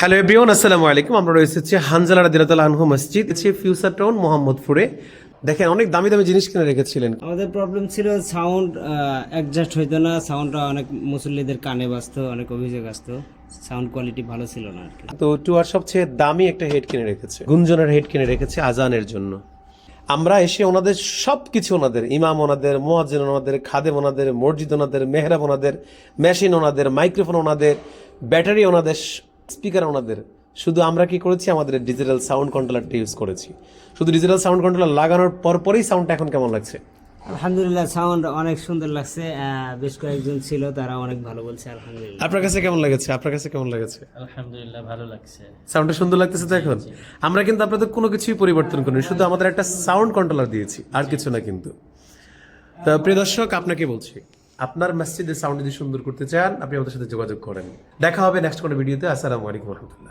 Hello everyone, আসসালামু আলাইকুম। আমরা রয়েছে হানজালা রাদিয়াল্লাহু আনহু মসজিদ, ফিউচার টাউন, মোহাম্মদপুরে। দেখেন, অনেক দামি দামি জিনিস কিনে রেখেছিলেন। আমাদের প্রবলেম ছিল সাউন্ড অ্যাডজাস্ট হইতো না, সাউন্ডটা অনেক মুসল্লিদের কানে বাজতো, অনেক অভিযোগ আসতো, সাউন্ড কোয়ালিটি ভালো ছিল না আর কি। তো টুয়ার সবচেয়ে দামি একটা হেড কিনে রেখেছে, গুঞ্জনের হেড কিনে রেখেছে আজানের জন্য। আমরা এসে ওনাদের সব কিছু, ওনাদের ইমাম, ওনাদের মুয়াজ্জিন, ওনাদের খাদেম, ওনাদের মসজিদ, ওনাদের মেহরাব, ওনাদের মেশিন, ওনাদের মাইক্রোফোন, ওনাদের ব্যাটারি, ওনাদের স্পিকার, ওনাদের শুধু আমরা কি করেছি, আমাদের ডিজিটাল সাউন্ড কন্ট্রোলারটা ইউজ করেছি। শুধু ডিজিটাল সাউন্ড কন্ট্রোলার লাগানোর পরপরই সাউন্ডটা এখন কেমন লাগছে? আলহামদুলিল্লাহ, সাউন্ড অনেক সুন্দর লাগছে। বেশ কয়েকজন ছিল, তারা অনেক ভালো বলছে। আলহামদুলিল্লাহ। আপনার কাছে কেমন লেগেছে? আপনার কাছে কেমন লেগেছে? আলহামদুলিল্লাহ, ভালো লাগছে। সাউন্ডটা সুন্দর লাগতেছে তো এখন? আমরা কিন্তু আপনাদের কোনো কিছুই পরিবর্তন করিনি, শুধু আমাদের একটা সাউন্ড কন্ট্রোলার দিয়েছি, আর কিছু না। কিন্তু তো প্রিয় দর্শক, আপনাকে বলছি, আপনার মসজিদের সাউন্ড যদি সুন্দর করতে চান, আপনি আমাদের সাথে যোগাযোগ করেন। দেখা হবে নেক্সট কোনো ভিডিওতে। আসসালামু আলাইকুম রহমতুল্লাহ।